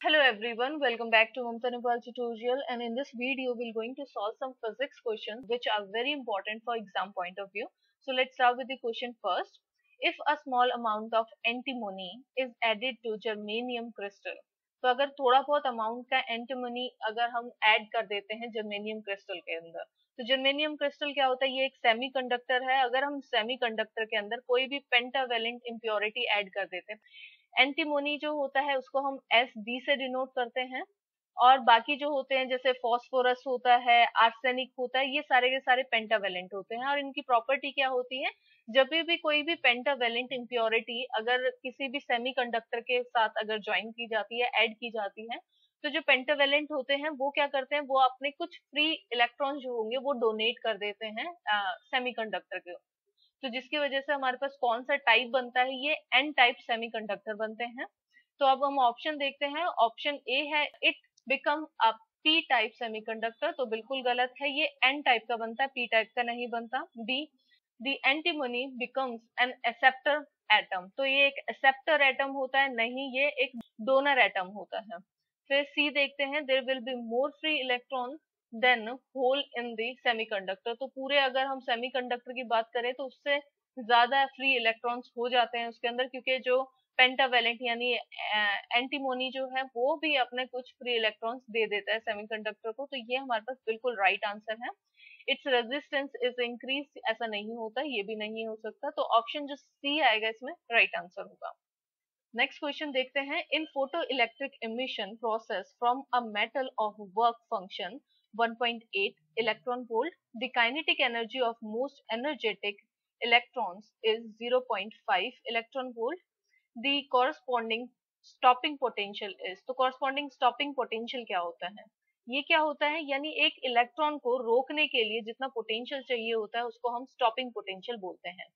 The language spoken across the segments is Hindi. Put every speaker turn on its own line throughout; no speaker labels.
Hello everyone, welcome back to Mamta Nepal tutorial, and in this video we're going to solve some physics questions which are very important for exam point of view. So let's start with the question first. If a small amount of antimony is added to germanium crystal, तो अगर थोड़ा बहुत अमाउंट का एंटीमनी अगर हम ऐड कर देते हैं जर्मेनियम क्रिस्टल के अंदर, तो जर्मेनियम क्रिस्टल क्या होता है, ये एक सेमीकंडक्टर है। अगर हम सेमीकंडक्टर के अंदर कोई भी पेंटावेलेंट इम्प्योरिटी ऐड कर देते हैं, एंटीमोनी जो होता है उसको हम Sb से डिनोट करते हैं, और बाकी जो होते हैं जैसे फॉस्फोरस होता है, आर्सेनिक होता है, ये सारे के सारे पेंटावेलेंट होते हैं। और इनकी प्रॉपर्टी क्या होती है, जब भी कोई भी पेंटावेलेंट इम्प्योरिटी अगर किसी भी सेमीकंडक्टर के साथ अगर ज्वाइन की जाती है, ऐड की जाती है, तो जो पेंटावेलेंट होते हैं वो क्या करते हैं, वो अपने कुछ फ्री इलेक्ट्रॉन जो होंगे वो डोनेट कर देते हैं सेमीकंडक्टर के। तो जिसकी वजह से हमारे पास कौन सा टाइप बनता है, ये एन टाइप सेमीकंडक्टर बनते हैं। तो अब हम ऑप्शन देखते हैं। ऑप्शन ए है it become a P type semiconductor, तो बिल्कुल गलत है, ये एन टाइप का बनता है, पी टाइप का नहीं बनता। B, the antimony becomes an acceptor atom, तो ये एक एक्सेप्टर एटम होता है, नहीं ये एक डोनर एटम होता है। फिर सी देखते हैं, there will be more free electron than hole in the semiconductor, तो पूरे अगर हम सेमीकंडक्टर की बात करें तो उससे ज्यादा फ्री इलेक्ट्रॉन्स हो जाते हैं उसके अंदर, क्योंकि जो पेंटावेलेंट यानी एंटीमोनी जो है वो भी अपने कुछ फ्री इलेक्ट्रॉन्स दे देता है सेमीकंडक्टर को। तो ये हमारे पास बिल्कुल राइट आंसर है। इट्स रेजिस्टेंस इज इंक्रीज, ऐसा नहीं होता, ये भी नहीं हो सकता, तो ऑप्शन जो सी आएगा इसमें राइट आंसर होगा। नेक्स्ट क्वेश्चन देखते हैं। In photo electric emission process from a metal of work function 1.8 electron volt, the kinetic energy of most energetic electrons is 0.5 electron volt, the corresponding stopping potential is, तो corresponding stopping potential क्या होता है, ये क्या होता है, यानी एक इलेक्ट्रॉन को रोकने के लिए जितना पोटेंशियल चाहिए होता है उसको हम स्टॉपिंग पोटेंशियल बोलते हैं।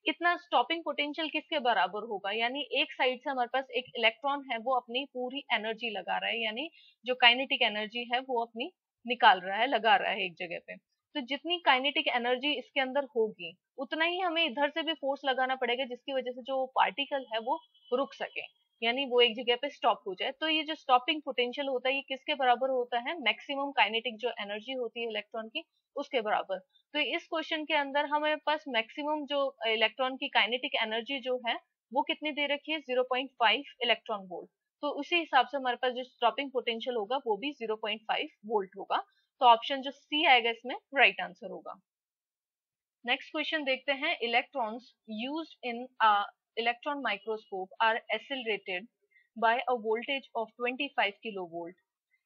इतना स्टॉपिंग पोटेंशियल किसके बराबर होगा, यानी एक साइड से हमारे पास एक इलेक्ट्रॉन है वो अपनी पूरी एनर्जी लगा रहा है, यानी जो काइनेटिक एनर्जी है वो अपनी निकाल रहा है, लगा रहा है एक जगह पे। तो जितनी काइनेटिक एनर्जी इसके अंदर होगी उतना ही हमें इधर से भी फोर्स लगाना पड़ेगा, जिसकी वजह से जो पार्टिकल है वो रुक सके, यानी वो एक जगह पे स्टॉप हो जाए। तो ये जो स्टॉपिंग पोटेंशियल होता है ये किसके बराबर होता है, मैक्सिमम काइनेटिक जो एनर्जी होती है इलेक्ट्रॉन की उसके बराबर। तो इस क्वेश्चन के अंदर हमारे पास मैक्सिमम जो इलेक्ट्रॉन की काइनेटिक एनर्जी जो है वो कितनी दे रखी है, 0.5 इलेक्ट्रॉन वोल्ट। तो उसी हिसाब से हमारे पास जो स्टॉपिंग पोटेंशियल होगा वो भी 0.5 वोल्ट होगा। तो ऑप्शन जो सी आएगा इसमें राइट आंसर होगा। नेक्स्ट क्वेश्चन देखते हैं। Electrons used in a electron microscope are accelerated by a voltage of 25 kilovolt.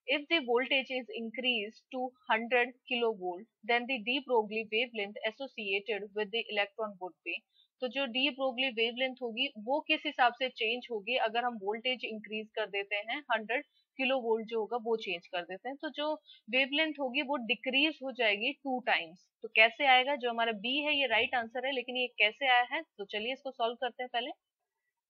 If the voltage is increased to 100 kilovolt, then the de Broglie wavelength associated with the electron would be. तो जो de Broglie wavelength होगी वो किस हिसाब से चेंज होगी, अगर हम वोल्टेज इंक्रीज कर देते हैं 100 किलो वोल्ट जो होगा वो चेंज कर देते हैं, तो जो वेवलेंथ होगी वो डिक्रीज हो जाएगी 2 टाइम्स। तो कैसे आएगा, जो हमारा बी है ये राइट आंसर है, लेकिन ये कैसे आया है, तो चलिए इसको सॉल्व करते हैं पहले।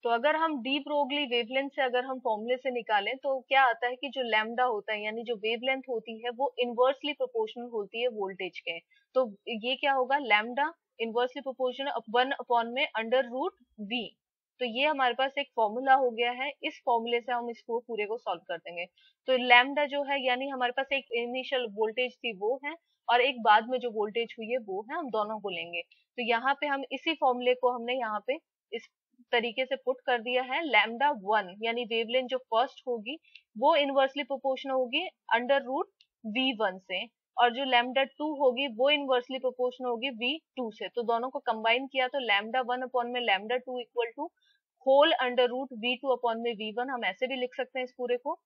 तो अगर हम डी ब्रोगली वेवलेंथ से अगर हम फॉर्मूले से निकालें तो क्या आता है कि जो लैम्डा होता है यानी जो वेवलेंथ होती है वो इनवर्सली प्रोपोर्शनल होती है वोल्टेज के। तो ये क्या होगा, लैम्डा इनवर्सली प्रोपोर्शनल 1 अपॉन में अंडर रूट वी। तो ये हमारे पास एक फॉर्मूला हो गया है, इस फॉर्मूले से हम इसको पूरे को सॉल्व कर देंगे। तो लैम्डा जो है यानी हमारे पास एक इनिशियल वोल्टेज थी वो है, और एक बाद में जो वोल्टेज हुई है वो है, हम दोनों को लेंगे। तो यहाँ पे हम इसी फॉर्मूले को हमने यहाँ पे इस तरीके से पुट कर दिया है। लैम्डा 1 यानी वेवलेंथ जो फर्स्ट होगी वो इनवर्सली प्रोपोर्शनल होगी अंडर रूट v1 से, और जो लैम्डा 2 होगी वो इनवर्सली प्रोपोर्शनल होगी v2 से। तो दोनों को कंबाइन किया तो लैम्डा 1 अपॉन में lambda 2 equal to whole under root v2 upon में v1, हम ऐसे भी लिख सकते हैं इस पूरे को।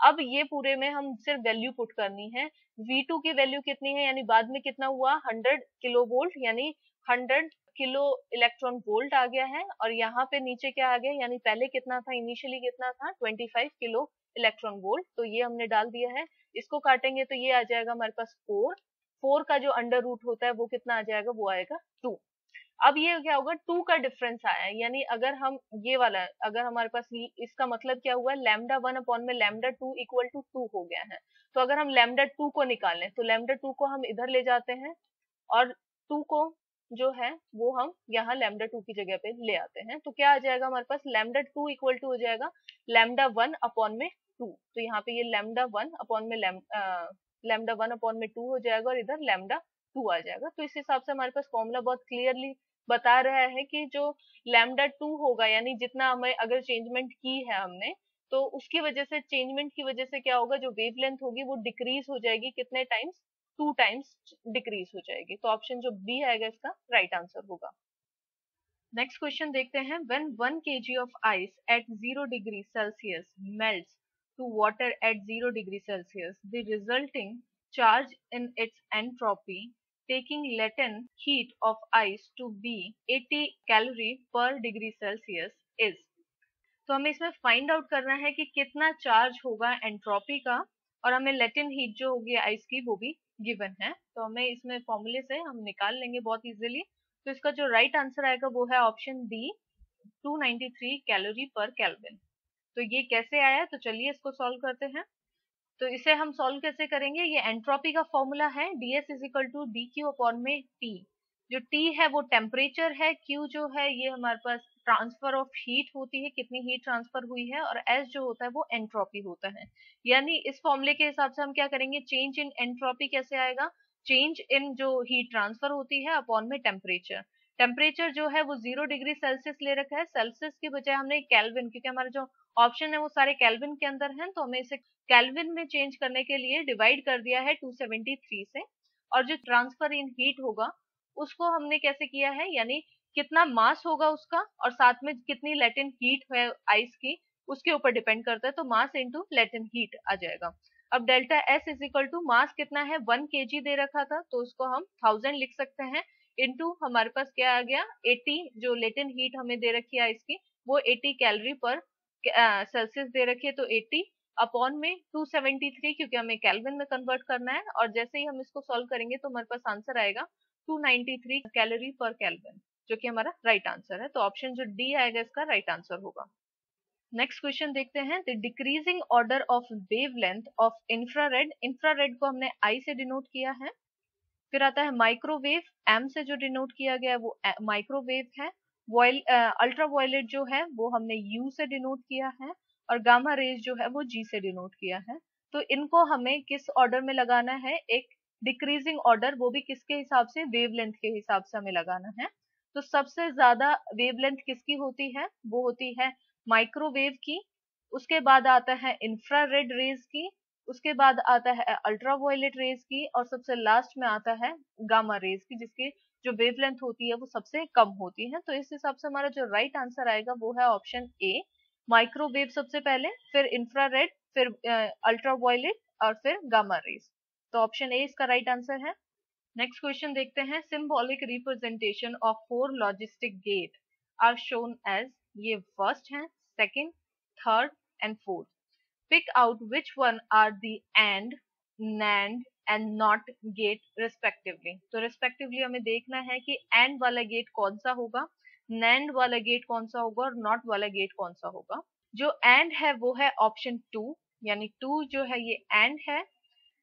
अब ये पूरे में हम सिर्फ वैल्यू पुट करनी है। v2 की वैल्यू कितनी है, यानी बाद में कितना हुआ 100 किलो वोल्ट, यानी 100 किलो इलेक्ट्रॉन वोल्ट आ गया है, और यहाँ पे नीचे क्या आ गया, यानी पहले कितना था, इनिशियली कितना था 25 किलो इलेक्ट्रॉन वोल्ट। तो ये हमने डाल दिया है, इसको काटेंगे तो ये आ जाएगा हमारे पास 4 का जो अंडर रूट होता है वो कितना आ जाएगा, वो आएगा 2। अब ये क्या होगा, 2 का डिफरेंस आया है, यानी अगर हम ये वाला अगर हमारे पास इसका मतलब क्या हुआ, लैम्डा 1 अपॉन में लैम्डा 2 इक्वल टू 2 हो गया है। तो अगर हम लैम्डा 2 को निकालें तो लैम्डा 2 को हम इधर ले जाते हैं, और 2 को जो है वो हम यहाँ लैम्डा 2 की जगह पे ले आते हैं। तो क्या आ जाएगा हमारे पास, लैम्डा 2 इक्वल टू हो जाएगा लैम्डा 1 अपॉन में 2, तो यहाँ पे ये λ1 में λ1/2 हो जाएगा और इधर λ2 आ जाएगा। तो इस हिसाब से हमारे पास फॉर्मूला बहुत क्लियरली बता रहा है कि जो λ2 होगा, यानी जितना हमें अगर चेंजमेंट की है हमने, तो उसकी वजह से, चेंजमेंट की वजह से क्या होगा, जो वेवलेंथ होगी वो डिक्रीज हो जाएगी, कितने टाइम्स, 2 टाइम्स डिक्रीज हो जाएगी। तो ऑप्शन जो बी आएगा इसका राइट आंसर होगा। नेक्स्ट क्वेश्चन देखते हैं, when 1 kg of ice at 0 degree Celsius melts to water at 0 degree Celsius, the resulting charge in its entropy taking latent heat of ice to be 80 calorie per degree Celsius is। तो हमें इसमें फाइंड आउट करना है कि कितना चार्ज होगा एंट्रोपी का, और हमें लेटेंट हीट जो होगी आइस की वो भी गिवन है। तो हमें इसमें फॉर्मूले से हम निकाल लेंगे बहुत इजीली। तो इसका जो राइट आंसर आएगा वो है ऑप्शन डी, 293 कैलोरी पर केल्विन। तो ये कैसे आया, तो चलिए इसको सॉल्व करते हैं। तो इसे हम सॉल्व कैसे करेंगे, ये एंट्रोपी का फॉर्मूला है ds equal to D Q upon में टी। जो टी है वो टेम्परेचर है, क्यू जो है ये हमारे पास ट्रांसफर ऑफ हीट होती है, कितनी हीट ट्रांसफर हुई है, और एस जो होता है वो एंट्रोपी होता है। यानी इस फॉर्मूले के हिसाब से हम क्या करेंगे, चेंज इन एंट्रोपी कैसे आएगा, चेंज इन जो हीट ट्रांसफर होती है अपॉन में टेम्परेचर। टेम्परेचर जो है वो 0 डिग्री सेल्सियस ले रखा है, सेल्सियस की बजाय हमने केल्विन, क्योंकि हमारा जो ऑप्शन है वो सारे केल्विन के अंदर हैं, तो हमें इसे केल्विन में चेंज करने के लिए डिवाइड कर दिया है 273 से। और जो ट्रांसफर इन हीट होगा उसको हमने कैसे किया है, यानी कितना मास होगा उसका और साथ में कितनी लेटेंट हीट है आइस की, उसके ऊपर डिपेंड करता है। तो मास इनटू लेटेंट हीट आ जाएगा। अब delta S is equal to mass कितना है, 1 kg दे रखा था, तो उसको हम 1000 लिख सकते हैं, इनटू हमारे पास क्या आ गया 80, जो लेटेंट हीट हमें दे रखी है आइस की वो 80 कैलोरी पर सेल्सियस दे रखी है, तो 80 अपॉन में 273, क्योंकि हमें केल्विन में कन्वर्ट करना है। और जैसे ही हम इसको सॉल्व करेंगे तो हमारे पास आंसर आएगा 293 कैलोरी पर केल्विन, जो कि हमारा राइट आंसर है। तो ऑप्शन जो डी आएगा इसका राइट आंसर होगा। नेक्स्ट क्वेश्चन देखते हैं, the decreasing order of wavelength of infrared, infrared को हमने आई से डिनोट किया है। फिर आता है माइक्रोवेव, एम से जो डिनोट किया गया है वो माइक्रोवेव है। अल्ट्रा वायलेट जो है वो हमने यू से डिनोट किया है, और गामा रेज जो है वो जी से डिनोट किया है। तो इनको हमें किस ऑर्डर में लगाना है, एक डिक्रीजिंग ऑर्डर, वो भी किसके हिसाब से, वेवलेंथ के हिसाब से हमें लगाना है। तो सबसे ज्यादा वेवलेंथ किसकी होती है, वो होती है माइक्रोवेव की, उसके बाद आता है इंफ्रारेड रेज की, उसके बाद आता है अल्ट्रावायलेट रेज की, और सबसे लास्ट में आता है गामा रेज की, जिसकी जो वेवलेंथ होती है वो सबसे कम होती है। तो इस हिसाब से हमारा जो राइट आंसर आएगा वो है ऑप्शन ए, माइक्रोवेव सबसे पहले, फिर इंफ्रारेड, फिर अल्ट्रावायलेट और फिर गामा रेज। तो ऑप्शन ए इसका राइट आंसर है। नेक्स्ट क्वेश्चन देखते हैं, symbolic representation of 4 logistic gate are shown as, ये फर्स्ट है, second, third and fourth. Pick out which one are the AND, NAND and NOT gate respectively। तो respectively हमें देखना है कि AND वाला गेट कौन सा होगा, NAND वाला गेट कौन सा होगा और NOT वाला गेट कौन सा होगा। जो AND है वो है ऑप्शन 2, यानी 2 जो है ये AND है।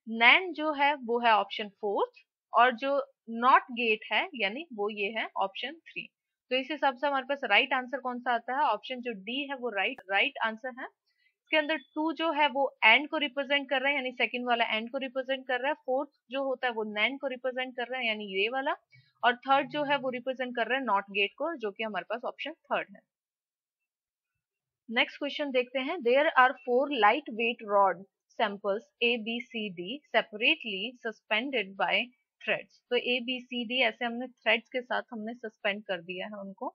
NAND जो है वो है ऑप्शन 4, और जो NOT गेट है यानी वो ये है ऑप्शन 3। तो इस हिसाब से हमारे पास राइट आंसर कौन सा आता है, ऑप्शन जो डी है वो राइट आंसर है। इसके अंदर 2 जो है वो एंड को रिप्रेजेंट कर रहा है, यानी सेकंड वाला एंड को रिप्रेजेंट कर रहा है, फोर्थ जो होता है वो नैंड को रिप्रेजेंट कर रहा है, यानी ये वाला, और थर्ड जो है वो रिप्रेजेंट कर रहा है नॉट गेट को, जो कि हमारे पास ऑप्शन थर्ड है। नेक्स्ट क्वेश्चन देखते हैं, there are 4 light weight rod samples A B C D separately suspended by threads. तो ए बी सी डी ऐसे हमने थ्रेड्स के साथ हमने सस्पेंड कर दिया है उनको,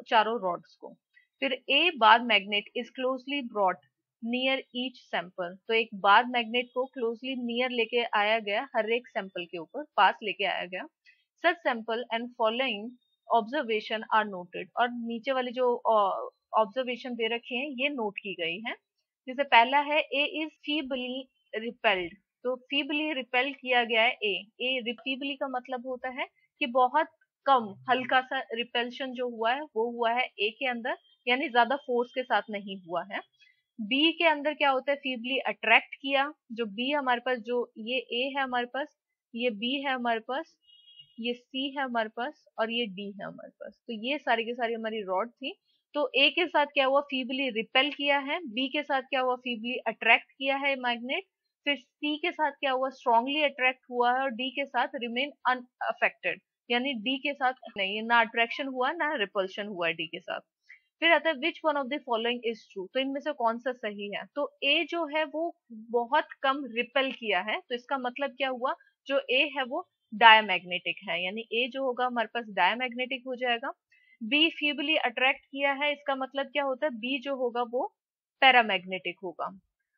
चारों रॉड्स को। फिर a bar magnet is closely brought near each sample, तो एक बार मैग्नेट को क्लोजली नियर लेके आया गया, हर एक सैंपल के ऊपर पास लेके आया गया। Such sample and following observation are noted, और नीचे वाली जो ऑब्जर्वेशन दे रखे हैं ये नोट की गई है। जैसे पहला है ए इज फीबली रिपेल्ड, तो फीबली रिपेल्ड किया गया है ए फीबली का मतलब होता है कि बहुत कम, हल्का सा रिपल्शन जो हुआ है वो हुआ है ए के अंदर, यानी ज्यादा फोर्स के साथ नहीं हुआ है। बी के अंदर क्या होता है, फीबली अट्रैक्ट किया, जो बी हमारे पास, जो ये ए है हमारे पास, ये बी है हमारे पास, ये सी है हमारे पास, और ये डी है हमारे पास। तो ये सारी की सारी हमारी रॉड थी। तो ए के साथ क्या हुआ, फीबली रिपेल किया है, बी के साथ क्या हुआ, फीबली अट्रैक्ट किया है मैग्नेट, फिर सी के साथ क्या हुआ, स्ट्रांगली अट्रैक्ट हुआ है, और डी के साथ रिमेन अनअफेक्टेड, यानी डी के साथ नहीं, ना अट्रैक्शन हुआ ना रिपल्शन हुआ डी के साथ। फिर आता है which one of the following is true, तो इनमें से कौन सा सही है। तो ए जो है वो बहुत कम रिपेल किया है, तो इसका मतलब क्या हुआ, जो ए है वो डायमैग्नेटिक है, यानी ए जो होगा हमारे पास डायमैग्नेटिक हो जाएगा। बी फीबली अट्रैक्ट किया है, इसका मतलब क्या होता है, बी जो होगा वो पैरामैग्नेटिक होगा।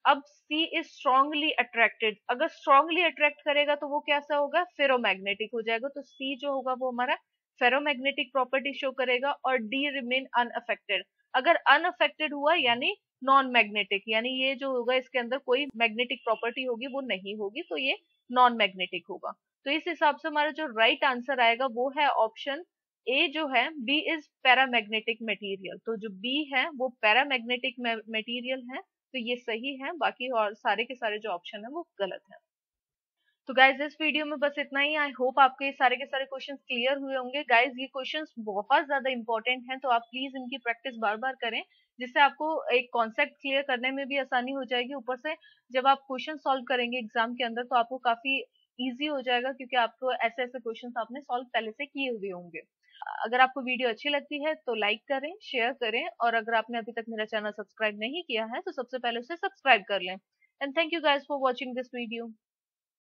अब सी इज स्ट्रांगली अट्रैक्टेड, अगर स्ट्रांगली अट्रैक्ट करेगा तो वो कैसा होगा, फेरोमैग्नेटिक हो जाएगा, तो सी जो होगा वो हमारा फेरोमैग्नेटिक प्रॉपर्टी शो करेगा, और डी रिमेन अनअफेक्टेड, अगर अनअफेक्टेड हुआ यानी नॉन मैग्नेटिक, यानी ये जो होगा इसके अंदर कोई मैग्नेटिक प्रॉपर्टी होगी वो नहीं होगी, तो ये नॉन मैग्नेटिक होगा। तो इस हिसाब से हमारा जो राइट आंसर आएगा वो है ऑप्शन ए जो है, बी इज पैरामैग्नेटिक मटेरियल, तो जो बी है वो पैरामैग्नेटिक मटेरियल है, तो ये सही है, बाकी और सारे के सारे जो ऑप्शन है वो गलत है। तो गाइज इस वीडियो में बस इतना ही। आई होप आपके ये सारे के सारे क्वेश्चंस क्लियर हुए होंगे। गाइज ये क्वेश्चंस बहुत ज्यादा इंपॉर्टेंट हैं, तो आप प्लीज इनकी प्रैक्टिस बार बार करें, जिससे आपको एक कॉन्सेप्ट क्लियर करने में भी आसानी हो जाएगी। ऊपर से जब आप क्वेश्चन सॉल्व करेंगे एग्जाम के अंदर तो आपको काफी ईजी हो जाएगा, क्योंकि आपको ऐसे ऐसे क्वेश्चन आपने सॉल्व पहले से किए हुए होंगे। अगर आपको वीडियो अच्छी लगती है तो लाइक करें, शेयर करें, और अगर आपने अभी तक मेरा चैनल सब्सक्राइब नहीं किया है तो सबसे पहले उसे सब्सक्राइब कर लें। And thank you guys for watching this video.